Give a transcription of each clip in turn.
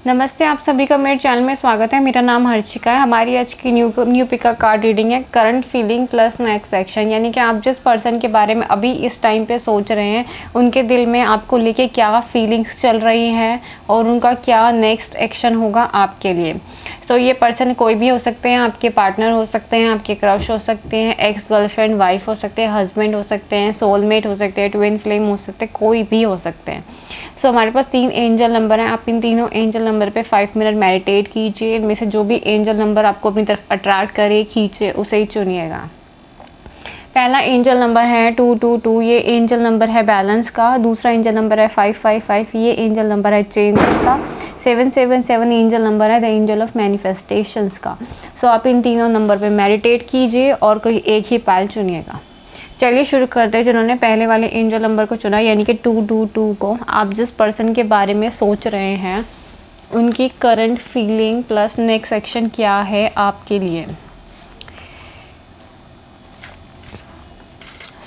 नमस्ते, आप सभी का मेरे चैनल में स्वागत है। मेरा नाम हर्षिका है। हमारी आज की न्यू पिक का कार्ड रीडिंग है current feeling plus next action, यानी कि आप जिस पर्सन के बारे में अभी इस टाइम पे सोच रहे हैं उनके दिल में आपको लेके क्या फीलिंग्स चल रही हैं और उनका क्या नेक्स्ट एक्शन होगा आपके लिए। सो ये पर्सन कोई भी हो सकते हैं, आपके पार्टनर हो सकते हैं, आपके क्रश हो सकते हैं, एक्स गर्लफ्रेंड वाइफ हो सकते हैं, हस्बैंड हो सकते हैं, सोलमेट हो सकते हैं, ट्विन फ्लेम हो सकते हैं, कोई भी हो सकते हैं। सो हमारे पास 3 एंजल नंबर हैं। आप इन तीनों एंजल नंबर पे 5 मिनट मेडिटेट कीजिए। इनमें से जो भी एंजल नंबर आपको अपनी तरफ अट्रैक्ट करे, खींचे, उसे ही चुनिएगा। पहला एंजल नंबर है 222, ये एंजल नंबर है बैलेंस का। दूसरा एंजल नंबर है 555, ये एंजल नंबर है चेंजेस का। 777 एंजल नंबर है द एंजल ऑफ मैनिफेस्टेशंस का। सो आप इन तीनों नंबर पे मेडिटेट कीजिए और कोई एक ही पायल चुनिएगा। चलिए शुरू करते हैं। जिन्होंने पहले वाले एंजल नंबर को चुना यानी कि 222 को, आप जिस पर्सन के बारे में सोच रहे हैं उनकी current feeling plus next action क्या है आपके लिए।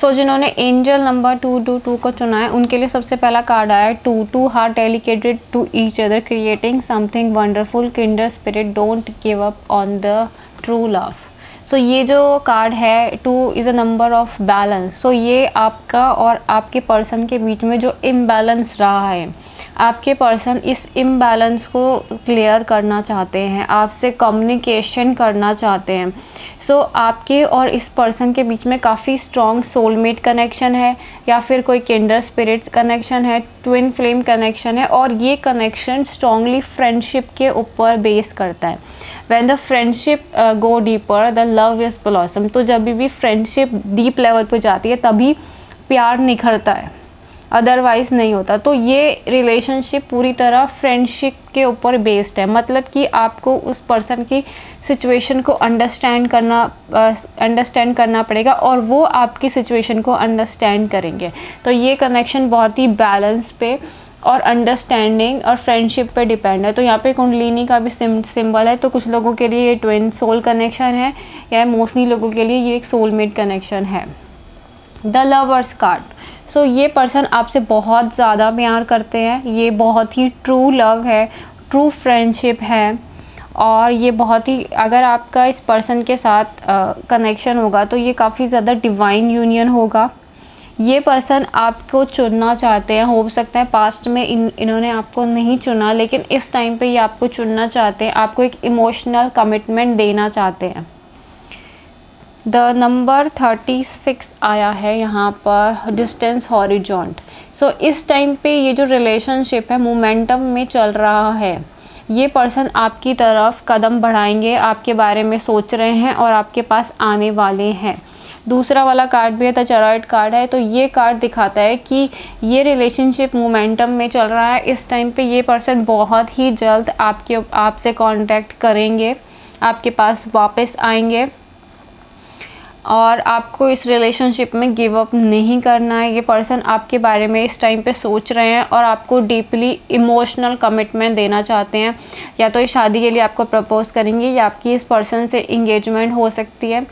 जिन्होंने एंजल नंबर 222 को चुना है उनके लिए सबसे पहला कार्ड आया है 2 heart dedicated to each other creating something wonderful kinder spirit don't give up on the true love. ये जो कार्ड है 2 is a number of balance. ये आपका और आपके पर्सन के बीच में जो इम्बैलेंस रहा है, आपके पर्सन इस इम्बैलेंस को क्लियर करना चाहते हैं, आपसे कम्युनिकेशन करना चाहते हैं। आपके और इस पर्सन के बीच में काफ़ी स्ट्रॉन्ग सोलमेट कनेक्शन है या फिर कोई किंडर स्पिरिट कनेक्शन है, ट्विन फ्लेम कनेक्शन है, और ये कनेक्शन स्ट्रॉन्गली फ्रेंडशिप के ऊपर बेस करता है। When the friendship go deeper the love is blossom. तो जब भी फ्रेंडशिप डीप लेवल पर जाती है तभी प्यार निखरता है, अदरवाइज़ नहीं होता। तो ये रिलेशनशिप पूरी तरह फ्रेंडशिप के ऊपर बेस्ड है, मतलब कि आपको उस पर्सन की सिचुएशन को अंडरस्टैंड करना पड़ेगा और वो आपकी सिचुएशन को अंडरस्टैंड करेंगे। तो ये कनेक्शन बहुत ही बैलेंस पे और अंडरस्टैंडिंग और फ्रेंडशिप पे डिपेंड है। तो यहाँ पे कुंडलिनी का भी सिंबल है। तो कुछ लोगों के लिए ये ट्विन सोल कनेक्शन है या मोस्टली लोगों के लिए ये एक सोलमेट कनेक्शन है। The lovers card. ये पर्सन आपसे बहुत ज़्यादा प्यार करते हैं, ये बहुत ही ट्रू लव है, ट्रू फ्रेंडशिप है, और ये बहुत ही, अगर आपका इस पर्सन के साथ कनेक्शन होगा तो ये काफ़ी ज़्यादा डिवाइन यूनियन होगा। ये पर्सन आपको चुनना चाहते हैं। हो सकता है पास्ट में इन्होंने आपको नहीं चुना, लेकिन इस टाइम पे ये आपको चुनना चाहते हैं, आपको एक इमोशनल कमिटमेंट देना चाहते हैं। द नंबर 36 आया है यहाँ पर, डिस्टेंस हॉरिजॉन्ट। इस टाइम पे ये जो रिलेशनशिप है मोमेंटम में चल रहा है। ये पर्सन आपकी तरफ कदम बढ़ाएंगे, आपके बारे में सोच रहे हैं और आपके पास आने वाले हैं। दूसरा वाला कार्ड भी है, द चैरियट कार्ड है। तो ये कार्ड दिखाता है कि ये रिलेशनशिप मोमेंटम में चल रहा है। इस टाइम पे ये पर्सन बहुत ही जल्द आपसे कांटेक्ट करेंगे, आपके पास वापस आएंगे, और आपको इस रिलेशनशिप में गिव अप नहीं करना है। ये पर्सन आपके बारे में इस टाइम पे सोच रहे हैं और आपको डीपली इमोशनल कमिटमेंट देना चाहते हैं। या तो ये शादी के लिए आपको प्रपोज करेंगे या आपकी इस पर्सन से इंगेजमेंट हो सकती है।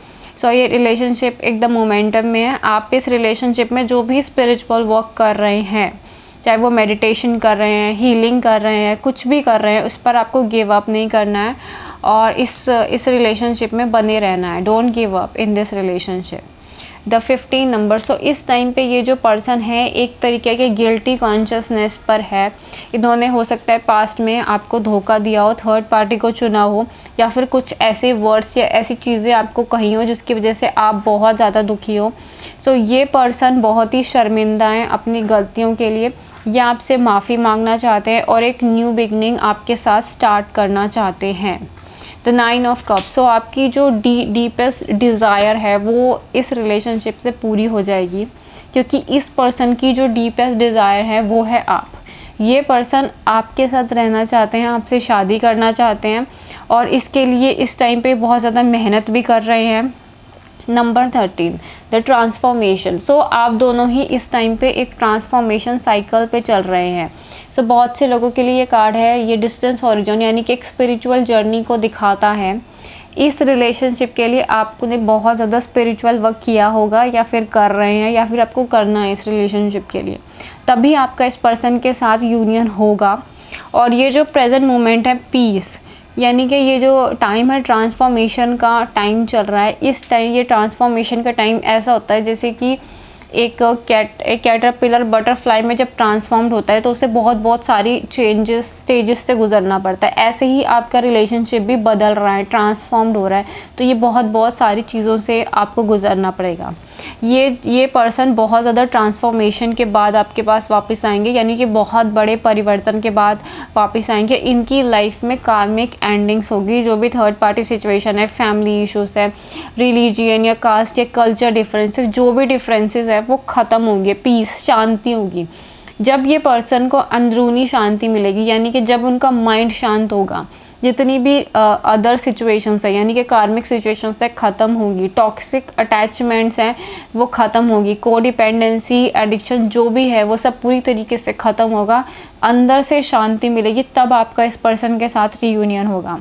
ये रिलेशनशिप एकदम मोमेंटम में है। आप इस रिलेशनशिप में जो भी स्पिरिचुअल वर्क कर रहे हैं, चाहे वो मेडिटेशन कर रहे हैं, हीलिंग कर रहे हैं, कुछ भी कर रहे हैं, उस पर आपको गिव अप नहीं करना है और इस रिलेशनशिप में बने रहना है। Don't give up in this relationship. The 15 number. इस टाइम पे ये जो पर्सन है एक तरीके के गिल्टी कॉन्शियसनेस पर है। इन्होंने हो सकता है पास्ट में आपको धोखा दिया हो, थर्ड पार्टी को चुना हो, या फिर कुछ ऐसे वर्ड्स या ऐसी चीज़ें आपको कही हो जिसकी वजह से आप बहुत ज़्यादा दुखी हो। ये पर्सन बहुत ही शर्मिंदा हैं अपनी गलतियों के लिए, या आपसे माफ़ी मांगना चाहते हैं और एक न्यू बिगनिंग आपके साथ स्टार्ट करना चाहते हैं। The 9 of cups. आपकी जो डीपेस्ट डिज़ायर है वो इस रिलेशनशिप से पूरी हो जाएगी, क्योंकि इस पर्सन की जो डीपेस्ट डिज़ायर है वो है आप। ये पर्सन आपके साथ रहना चाहते हैं, आपसे शादी करना चाहते हैं, और इसके लिए इस टाइम पे बहुत ज़्यादा मेहनत भी कर रहे हैं। Number 13, the transformation. आप दोनों ही इस टाइम पे एक ट्रांसफॉर्मेशन साइकिल पे चल रहे हैं। बहुत से लोगों के लिए ये कार्ड है, ये डिस्टेंस हॉरिजॉन यानी कि एक स्पिरिचुअल जर्नी को दिखाता है। इस रिलेशनशिप के लिए आपने बहुत ज़्यादा स्पिरिचुअल वर्क किया होगा, या फिर कर रहे हैं, या फिर आपको करना है इस रिलेशनशिप के लिए, तभी आपका इस पर्सन के साथ यूनियन होगा। और ये जो प्रेजेंट मोमेंट है पीस, यानी कि ये जो टाइम है ट्रांसफॉर्मेशन का टाइम चल रहा है। इस टाइम ये ट्रांसफॉर्मेशन का टाइम ऐसा होता है जैसे कि एक कैटरपिलर बटरफ्लाई में जब ट्रांसफॉर्म्ड होता है तो उसे बहुत सारी चेंजेस स्टेजेस से गुजरना पड़ता है। ऐसे ही आपका रिलेशनशिप भी बदल रहा है, ट्रांसफॉर्म्ड हो रहा है, तो ये बहुत सारी चीज़ों से आपको गुजरना पड़ेगा। ये पर्सन बहुत ज़्यादा ट्रांसफॉर्मेशन के बाद आपके पास वापस आएंगे, यानी कि बहुत बड़े परिवर्तन के बाद वापस आएंगे। इनकी लाइफ में कार्मिक एंडिंग्स होगी। जो भी थर्ड पार्टी सिचुएशन है, फैमिली इश्यूज़ है, रिलीजियन या कास्ट या कल्चर डिफरेंसेस, जो भी डिफरेंसेस है वो ख़त्म होंगे, पीस, शांति होगी। जब ये पर्सन को अंदरूनी शांति मिलेगी, यानी कि जब उनका माइंड शांत होगा, जितनी भी अदर सिचुएशंस है यानी कि कार्मिक सिचुएशंस है ख़त्म होगी, टॉक्सिक अटैचमेंट्स हैं वो ख़त्म होगी, कोडिपेंडेंसी, एडिक्शन जो भी है वो सब पूरी तरीके से ख़त्म होगा, अंदर से शांति मिलेगी, तब आपका इस पर्सन के साथ रियूनियन होगा।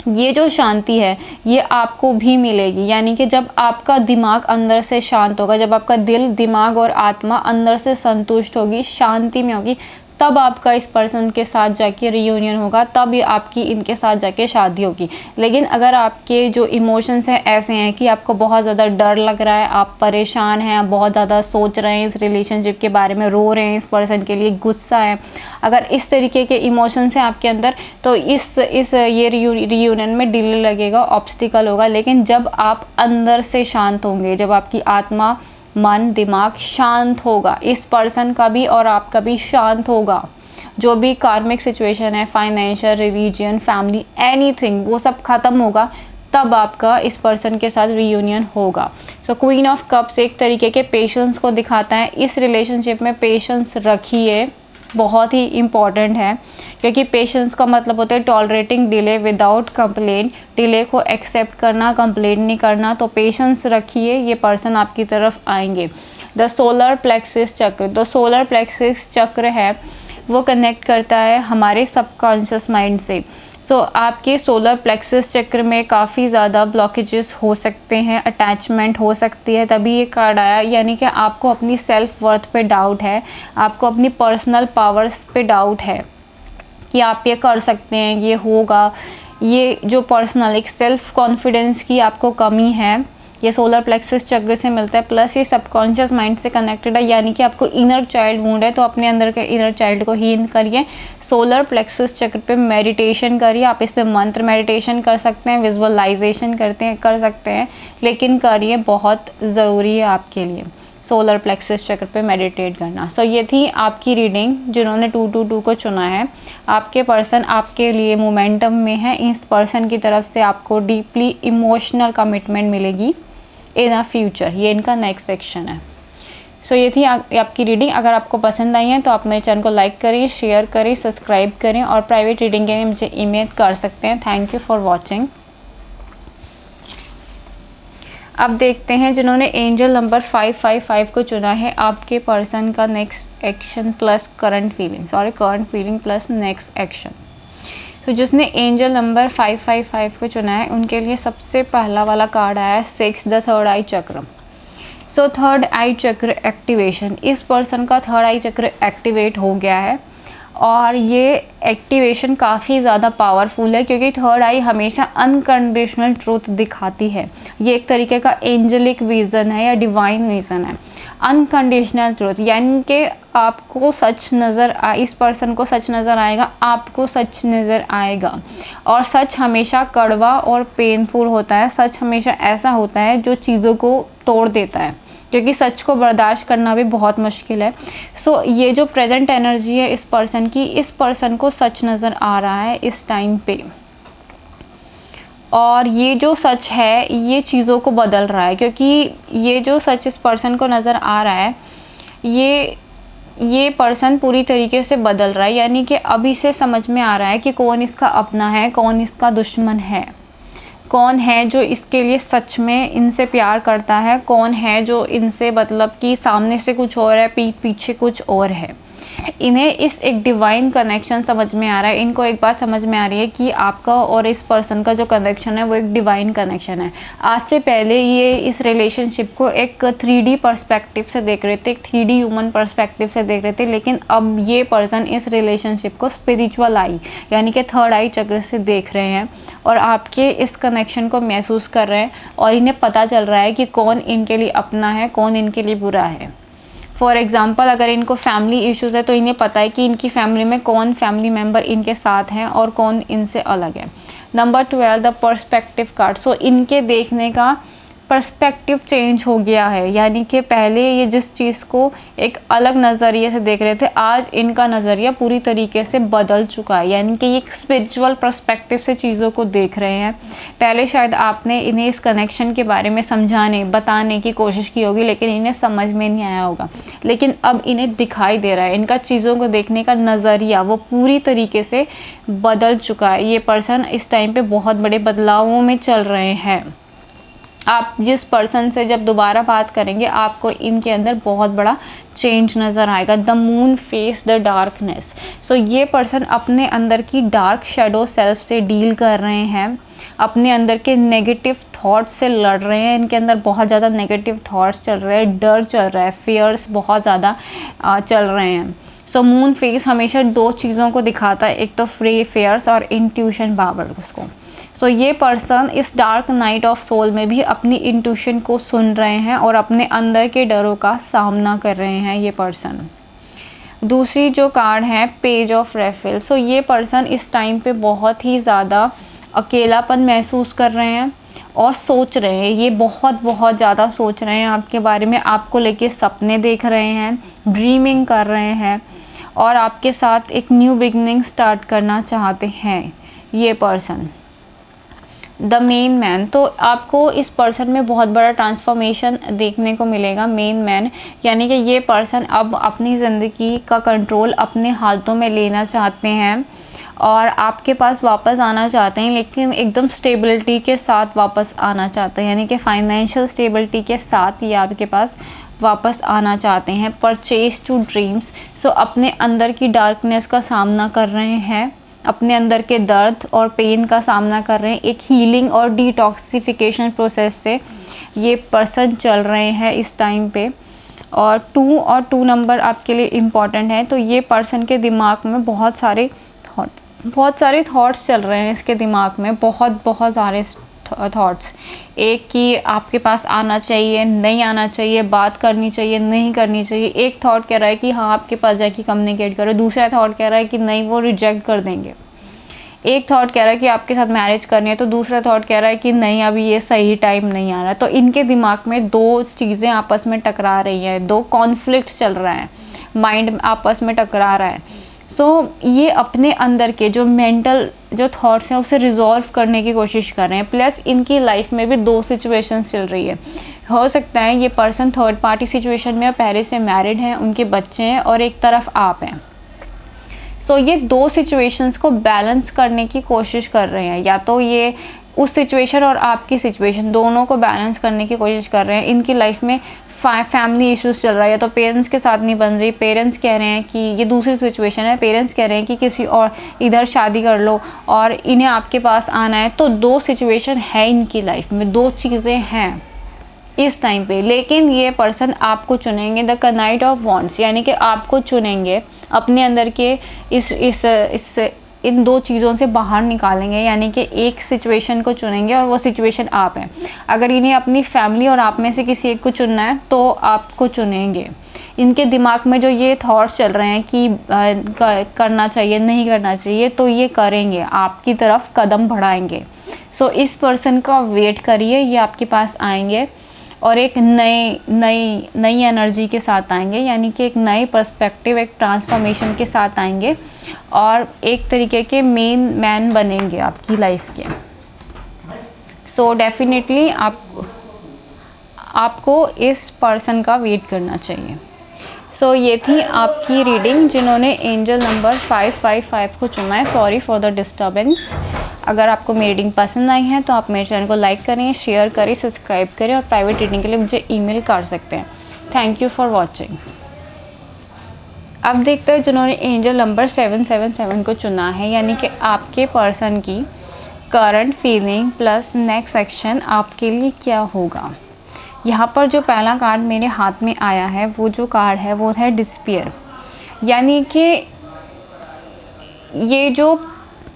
ये जो शांति है ये आपको भी मिलेगी, यानी कि जब आपका दिमाग अंदर से शांत होगा, जब आपका दिल, दिमाग और आत्मा अंदर से संतुष्ट होगी, शांति में होगी, तब आपका इस पर्सन के साथ जाके रियूनियन होगा, तब ये आपकी इनके साथ जाके शादी होगी। लेकिन अगर आपके जो इमोशंस हैं ऐसे हैं कि आपको बहुत ज़्यादा डर लग रहा है, आप परेशान हैं, आप बहुत ज़्यादा सोच रहे हैं इस रिलेशनशिप के बारे में, रो रहे हैं इस पर्सन के लिए, गुस्सा है, अगर इस तरीके के इमोशंस हैं आपके अंदर, तो ये रियूनियन में डिले लगेगा, ऑब्स्टिकल होगा। लेकिन जब आप अंदर से शांत होंगे, जब आपकी आत्मा, मन, दिमाग शांत होगा, इस पर्सन का भी और आपका भी शांत होगा, जो भी कार्मिक सिचुएशन है, फाइनेंशियल, रिलीजियन, फैमिली, एनीथिंग, वो सब ख़त्म होगा, तब आपका इस पर्सन के साथ रियूनियन होगा। सो क्वीन ऑफ कप्स एक तरीके के पेशेंस को दिखाता है। इस रिलेशनशिप में पेशेंस रखिए, बहुत ही इम्पॉर्टेंट है, क्योंकि पेशेंस का मतलब होता है tolerating delay without complain, delay को एक्सेप्ट करना, कंप्लेन नहीं करना। तो पेशेंस रखिए, ये पर्सन आपकी तरफ आएंगे। द सोलर प्लेक्सिस चक्र, द सोलर प्लेक्सिस चक्र है वो कनेक्ट करता है हमारे सबकॉन्शियस माइंड से। सो आपके सोलर प्लेक्सिस चक्र में काफ़ी ज़्यादा ब्लॉकेजेस हो सकते हैं, अटैचमेंट हो सकती है, तभी ये कार्ड आया। यानी कि आपको अपनी सेल्फ वर्थ पे डाउट है, आपको अपनी पर्सनल पावर्स पे डाउट है कि आप ये कर सकते हैं, ये होगा। ये जो पर्सनल एक सेल्फ कॉन्फिडेंस की आपको कमी है, ये सोलर प्लेक्सिस चक्र से मिलता है। प्लस ये सबकॉन्शियस माइंड से कनेक्टेड है, यानी कि आपको इनर चाइल्ड वुंड है, तो अपने अंदर के इनर चाइल्ड को हील करिए। सोलर प्लेक्सिस चक्र पे मेडिटेशन करिए, आप इस पे मंत्र मेडिटेशन कर सकते हैं, विजुअलाइजेशन कर सकते हैं, लेकिन करिए, बहुत ज़रूरी है आपके लिए सोलर प्लेक्सिस चक्र पे मेडिटेट करना। सो ये थी आपकी रीडिंग, जिन्होंने 222 को चुना है। आपके पर्सन आपके लिए मोमेंटम में है, इस पर्सन की तरफ से आपको डीपली इमोशनल कमिटमेंट मिलेगी इन अ फ्यूचर, ये इनका नेक्स्ट सेक्शन है। सो ये थी आपकी रीडिंग। अगर आपको पसंद आई है तो आप मेरे चैनल को लाइक करें, शेयर करें, सब्सक्राइब करें, और प्राइवेट रीडिंग के लिए मुझे ईमेल कर सकते हैं। Thank you for watching. अब देखते हैं जिन्होंने एंजल नंबर 555 को चुना है, आपके पर्सन का next action plus current feeling plus next action. तो जिसने एंजल नंबर 555 को चुना है उनके लिए सबसे पहला वाला कार्ड आया है 6 द थर्ड आई चक्र। सो थर्ड आई चक्र एक्टिवेशन, इस पर्सन का थर्ड आई चक्र एक्टिवेट हो गया है, और ये एक्टिवेशन काफ़ी ज़्यादा पावरफुल है, क्योंकि थर्ड आई हमेशा अनकंडीशनल ट्रूथ दिखाती है। ये एक तरीके का एंजलिक विज़न है या डिवाइन विज़न है। अनकंडीशनल ट्रूथ यानी कि आपको सच नज़र इस पर्सन को सच नज़र आएगा, आपको सच नज़र आएगा, और सच हमेशा कड़वा और पेनफुल होता है। सच हमेशा ऐसा होता है जो चीज़ों को तोड़ देता है, क्योंकि सच को बर्दाश्त करना भी बहुत मुश्किल है। सो ये जो प्रेजेंट एनर्जी है इस पर्सन की, इस पर्सन को सच नज़र आ रहा है इस टाइम पे, और ये जो सच है ये चीज़ों को बदल रहा है, क्योंकि ये जो सच इस पर्सन को नज़र आ रहा है, ये पर्सन पूरी तरीके से बदल रहा है। यानी कि अभी से समझ में आ रहा है कि कौन इसका अपना है, कौन इसका दुश्मन है, कौन है जो इसके लिए सच में इनसे प्यार करता है, कौन है जो इनसे मतलब कि सामने से कुछ और है, पीठ पीछे कुछ और है। इन्हें इस एक डिवाइन कनेक्शन समझ में आ रहा है, इनको एक बात समझ में आ रही है कि आपका और इस पर्सन का जो कनेक्शन है वो एक डिवाइन कनेक्शन है। आज से पहले ये इस रिलेशनशिप को एक 3D पर्सपेक्टिव से देख रहे थे, एक 3D ह्यूमन पर्सपेक्टिव से देख रहे थे, लेकिन अब ये पर्सन इस रिलेशनशिप को स्पिरिचुअल आई यानी कि थर्ड आई चक्र से देख रहे हैं और आपके इस कनेक्शन को महसूस कर रहे हैं और इन्हें पता चल रहा है कि कौन इनके लिए अपना है, कौन इनके लिए बुरा है। फॉर एग्ज़ाम्पल अगर इनको फैमिली इश्यूज़ है तो इन्हें पता है कि इनकी फैमिली में कौन फैमिली मेम्बर इनके साथ हैं और कौन इनसे अलग है। Number 12 the perspective card. So इनके देखने का पर्सपेक्टिव चेंज हो गया है, यानी कि पहले ये जिस चीज़ को एक अलग नज़रिए से देख रहे थे, आज इनका नज़रिया पूरी तरीके से बदल चुका है, यानी कि ये एक स्पिरिचुअल पर्सपेक्टिव से चीज़ों को देख रहे हैं। पहले शायद आपने इन्हें इस कनेक्शन के बारे में समझाने बताने की कोशिश की होगी, लेकिन इन्हें समझ में नहीं आया होगा, लेकिन अब इन्हें दिखाई दे रहा है, इनका चीज़ों को देखने का नज़रिया वो पूरी तरीके से बदल चुका है। ये पर्सन इस टाइम पे बहुत बड़े बदलावों में चल रहे हैं। आप जिस पर्सन से जब दोबारा बात करेंगे आपको इनके अंदर बहुत बड़ा चेंज नज़र आएगा। The moon face the darkness. So ये पर्सन अपने अंदर की डार्क शेडो सेल्फ से डील कर रहे हैं, अपने अंदर के नेगेटिव थॉट्स से लड़ रहे हैं। इनके अंदर बहुत ज़्यादा नेगेटिव थॉट्स चल रहे हैं, डर चल रहा है, फियर्स बहुत ज़्यादा चल रहे हैं। सो मून फेस हमेशा दो चीज़ों को दिखाता है, एक तो फ्री फेयर्स और इंट्यूशन पावर उसको। सो ये पर्सन इस डार्क नाइट ऑफ सोल में भी अपनी इंट्यूशन को सुन रहे हैं और अपने अंदर के डरों का सामना कर रहे हैं ये पर्सन। दूसरी जो कार्ड है पेज ऑफ रेफिल। सो ये पर्सन इस टाइम पे बहुत ही ज़्यादा अकेलापन महसूस कर रहे हैं और सोच रहे हैं, ये बहुत ज़्यादा सोच रहे हैं आपके बारे में, आपको लेके सपने देख रहे हैं, ड्रीमिंग कर रहे हैं और आपके साथ एक न्यू बिगनिंग स्टार्ट करना चाहते हैं ये पर्सन। The main man. तो आपको इस पर्सन में बहुत बड़ा ट्रांसफॉर्मेशन देखने को मिलेगा। मेन मैन यानी कि ये पर्सन अब अपनी ज़िंदगी का कंट्रोल अपने हाथों में लेना चाहते हैं और आपके पास वापस आना चाहते हैं, लेकिन एकदम स्टेबिलिटी के साथ वापस आना चाहते हैं, यानी कि फाइनेंशियल स्टेबिलिटी के साथ ये आपके पास वापस आना चाहते हैं। Purchase to dreams. सो अपने अंदर की डार्कनेस का सामना कर रहे हैं, अपने अंदर के दर्द और पेन का सामना कर रहे हैं। एक हीलिंग और डिटॉक्सिफिकेशन प्रोसेस से ये पर्सन चल रहे हैं इस टाइम पे। और 2 नंबर आपके लिए इम्पॉर्टेंट है। तो ये पर्सन के दिमाग में बहुत सारे थॉट्स चल रहे हैं, इसके दिमाग में बहुत सारे थॉट्स। एक कि आपके पास आना चाहिए, नहीं आना चाहिए, बात करनी चाहिए, नहीं करनी चाहिए। एक थॉट कह रहा है कि हाँ आपके पास जाके कम्युनिकेट करो, दूसरा थॉट कह रहा है कि नहीं वो रिजेक्ट कर देंगे। एक थॉट कह रहा है कि आपके साथ मैरिज करनी है, तो दूसरा थॉट कह रहा है कि नहीं अभी ये सही टाइम नहीं आ रहा। तो इनके दिमाग में दो चीज़ें आपस में टकरा रही हैं, दो कॉन्फ्लिक्ट्स चल रहा है, माइंड आपस में टकरा रहा है। सो ये अपने अंदर के जो मेंटल जो थॉट्स हैं उसे रिजॉल्व करने की कोशिश कर रहे हैं। प्लस इनकी लाइफ में भी 2 सिचुएशंस चल रही है। हो सकता है ये पर्सन थर्ड पार्टी सिचुएशन में पहले से मैरिड हैं, उनके बच्चे हैं और एक तरफ आप हैं। सो ये 2 सिचुएशंस को बैलेंस करने की कोशिश कर रहे हैं, या तो ये उस सिचुएशन और आपकी सिचुएशन दोनों को बैलेंस करने की कोशिश कर रहे हैं। इनकी लाइफ में फैमिली इश्यूज़ चल रहा है, या तो पेरेंट्स के साथ नहीं बन रही, पेरेंट्स कह रहे हैं कि ये दूसरी सिचुएशन है, पेरेंट्स कह रहे हैं कि किसी और इधर शादी कर लो और इन्हें आपके पास आना है। तो 2 सिचुएशन है इनकी लाइफ में, 2 चीज़ें हैं इस टाइम पे। लेकिन ये पर्सन आपको चुनेंगे, द नाइट ऑफ वॉन्ड्स, यानी कि आपको चुनेंगे, अपने अंदर के इस इन 2 चीज़ों से बाहर निकालेंगे, यानी कि एक सिचुएशन को चुनेंगे और वो सिचुएशन आप हैं। अगर इन्हें अपनी फैमिली और आप में से किसी एक को चुनना है तो आपको चुनेंगे। इनके दिमाग में जो ये थॉट्स चल रहे हैं कि करना चाहिए, नहीं करना चाहिए, तो ये करेंगे, आपकी तरफ कदम बढ़ाएंगे। सो इस पर्सन का वेट करिए, ये आपके पास आएंगे और एक नई एनर्जी के साथ आएंगे, यानी कि एक नए पर्सपेक्टिव, एक ट्रांसफॉर्मेशन के साथ आएंगे और एक तरीके के मेन मैन बनेंगे आपकी लाइफ के। सो डेफिनेटली आपको इस पर्सन का वेट करना चाहिए। सो ये थी आपकी रीडिंग। जिन्होंने एंजल नंबर 555 को चुना है, सॉरी फॉर द डिस्टर्बेंस। अगर आपको मेरी रीडिंग पसंद आई है तो आप मेरे चैनल को लाइक करें, शेयर करें, सब्सक्राइब करें और प्राइवेट रीडिंग के लिए मुझे ईमेल कर सकते हैं। Thank you for watching. अब देखते हैं जिन्होंने एंजल नंबर 777 को चुना है, यानी कि आपके पर्सन की current feeling plus next action आपके लिए क्या होगा। यहाँ पर जो पहला कार्ड मेरे हाथ में आया है, वो जो कार्ड है वो है डिस्पेयर, यानी कि ये जो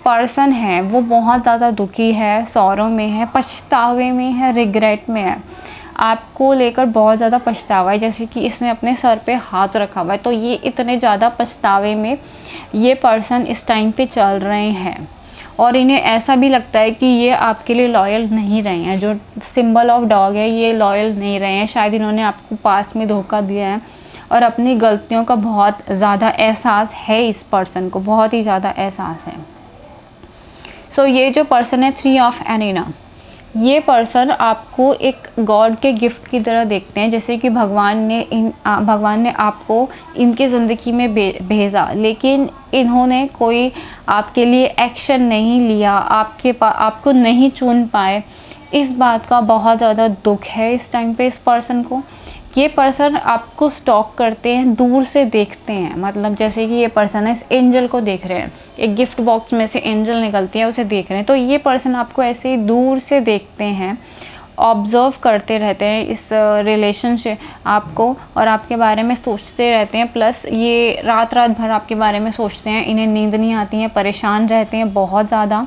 पर्सन है वो बहुत ज़्यादा दुखी है, सौरों में है, पछतावे में है, रिग्रेट में है, आपको लेकर बहुत ज़्यादा पछतावा है, जैसे कि इसने अपने सर पे हाथ रखा हुआ है। तो ये इतने ज़्यादा पछतावे में ये पर्सन इस टाइम पे चल रहे हैं, और इन्हें ऐसा भी लगता है कि ये आपके लिए लॉयल नहीं रहे हैं। जो सिंबल ऑफ डॉग है ये लॉयल नहीं रहे हैं, शायद इन्होंने आपको पास में धोखा दिया है, और अपनी गलतियों का बहुत ज़्यादा एहसास है इस पर्सन को, बहुत ही ज़्यादा एहसास है। सो ये जो पर्सन है 3 ऑफ एरीना, ये पर्सन आपको एक गॉड के गिफ्ट की तरह देखते हैं, जैसे कि भगवान ने आपको इनकी ज़िंदगी में भेजा, लेकिन इन्होंने कोई आपके लिए एक्शन नहीं लिया, आपको नहीं चुन पाए। इस बात का बहुत ज़्यादा दुख है इस टाइम पे इस पर्सन को। ये पर्सन आपको स्टॉक करते हैं, दूर से देखते हैं, मतलब जैसे कि ये पर्सन है इस एंजल को देख रहे हैं, एक गिफ्ट बॉक्स में से एंजल निकलती है उसे देख रहे हैं, तो ये पर्सन आपको ऐसे ही दूर से देखते हैं, ऑब्ज़र्व करते रहते हैं इस रिलेशनशिप आपको, और आपके बारे में सोचते रहते हैं। प्लस ये रात रात भर आपके बारे में सोचते हैं, इन्हें नींद नहीं आती है, परेशान रहते हैं बहुत ज़्यादा।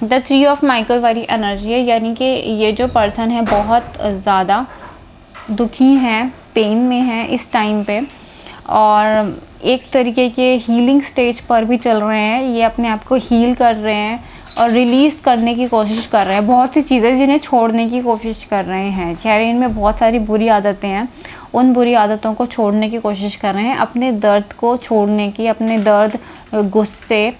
द 3 ऑफ माइकल वाली एनर्जी है, यानी कि ये जो पर्सन है बहुत ज़्यादा दुखी हैं, पेन में हैं इस टाइम पे, और एक तरीके के हीलिंग स्टेज पर भी चल रहे हैं। ये अपने आप को हील कर रहे हैं और रिलीज़ करने की कोशिश कर रहे हैं, बहुत सी चीज़ें जिन्हें छोड़ने की कोशिश कर रहे हैं। शायद इनमें बहुत सारी बुरी आदतें हैं, उन बुरी आदतों को छोड़ने की कोशिश कर रहे हैं, अपने दर्द को छोड़ने की, अपने दर्द, गुस्से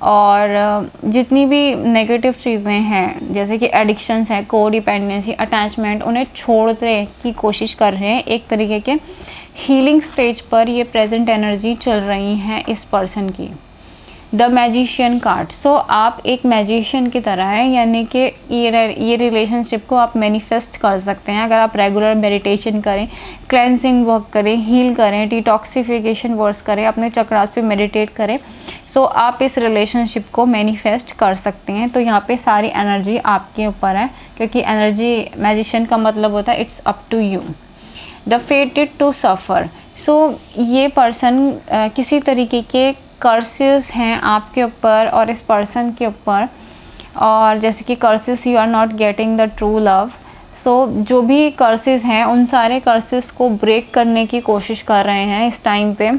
और जितनी भी नेगेटिव चीज़ें हैं जैसे कि एडिक्शंस हैं, को डिपेंडेंसी, अटैचमेंट, उन्हें छोड़ने की कोशिश कर रहे हैं। एक तरीके के हीलिंग स्टेज पर ये प्रेजेंट एनर्जी चल रही हैं इस पर्सन की। द मैजिशियन कार्ड, सो आप एक मैजिशियन की तरह हैं, यानी कि ये रिलेशनशिप को आप मैनिफेस्ट कर सकते हैं अगर आप रेगुलर मेडिटेशन करें, क्लेंजिंग वर्क करें, हील करें, डिटॉक्सिफिकेशन वर्क्स करें, अपने चक्रास पे मेडिटेट करें। सो आप इस रिलेशनशिप को मैनिफेस्ट कर सकते हैं। तो यहाँ पे सारी एनर्जी आपके ऊपर है, क्योंकि एनर्जी मैजिशियन का मतलब होता है it's up to you. The fated to suffer, so ये पर्सन किसी तरीके के कर्सेस हैं आपके ऊपर और इस पर्सन के ऊपर, और जैसे कि curses you are not getting the true love. So जो भी कर्सेस हैं उन सारे कर्सेस को ब्रेक करने की कोशिश कर रहे हैं इस टाइम पे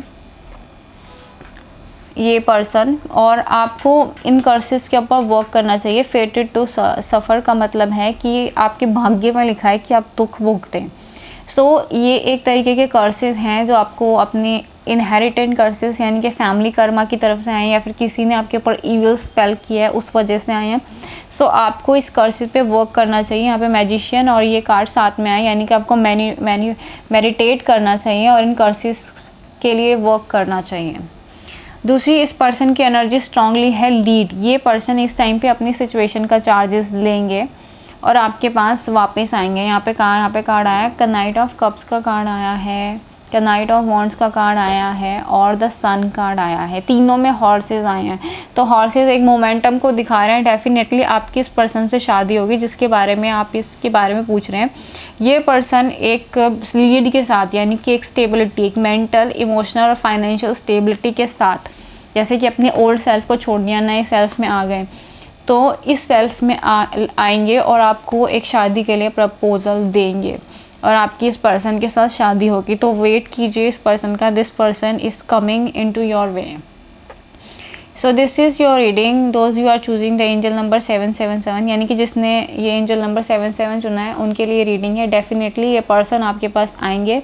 ये पर्सन, और आपको इन कर्सेस के ऊपर वर्क करना चाहिए। फेटेड टू सफ़र का मतलब है कि आपके भाग्य में लिखा है कि आप दुख भोगते। सो ये एक तरीके के कर्सेस हैं जो आपको अपने इनहेरिटेंट कर्सेस यानी कि फैमिली कर्मा की तरफ से आए हैं, या फिर किसी ने आपके ऊपर ईविल स्पेल किया है उस वजह से आए हैं। सो आपको इस कर्सेस पे वर्क करना चाहिए। यहाँ पे मैजिशियन और ये कार्ड साथ में आए, यानी कि आपको मेडिटेट करना चाहिए और इन कर्सेस के लिए वर्क करना चाहिए। दूसरी, इस पर्सन की एनर्जी स्ट्रांगली है लीड। ये पर्सन इस टाइम पे अपनी सिचुएशन का चार्जेस लेंगे और आपके पास वापस आएंगे। यहाँ पे कार्ड आया है, नाइट ऑफ कप्स का कार्ड आया है, नाइट ऑफ वॉन्ड्स का कार्ड आया है और द सन कार्ड आया है। तीनों में हॉर्सेस आए हैं। तो हॉर्सेस एक मोमेंटम को दिखा रहे हैं। डेफिनेटली आपकी इस पर्सन से शादी होगी जिसके बारे में आप इसके बारे में पूछ रहे हैं। ये पर्सन एक लीड के साथ, यानी कि एक स्टेबिलिटी, एक मेंटल, इमोशनल और फाइनेंशियल स्टेबिलिटी के साथ, जैसे कि अपने ओल्ड सेल्फ को छोड़ दिया, नए सेल्फ में आ गए, तो इस सेल्फ में आएंगे और आपको एक शादी के लिए प्रपोजल देंगे और आपकी इस पर्सन के साथ शादी होगी। तो वेट कीजिए इस पर्सन का। This person is coming into your way. So this is your reading. Those you are choosing the angel number 777, यानी कि जिसने ये एंजल नंबर 77 चुना है उनके लिए रीडिंग है। डेफिनेटली ये पर्सन आपके पास आएंगे,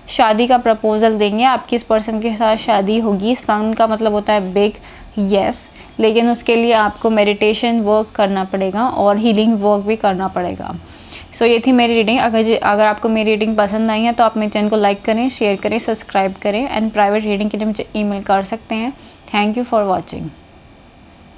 शादी का प्रपोजल देंगे, आपकी इस पर्सन के साथ शादी होगी। सन का मतलब होता है बिग, यस, लेकिन उसके लिए आपको मेडिटेशन वर्क करना पड़ेगा और हीलिंग वर्क भी करना पड़ेगा। सो ये थी मेरी रीडिंग। अगर आपको मेरी रीडिंग पसंद आई है तो आप मेरे चैनल को लाइक करें, शेयर करें, सब्सक्राइब करें, एंड प्राइवेट रीडिंग के लिए मुझे ईमेल कर सकते हैं। Thank you for watching.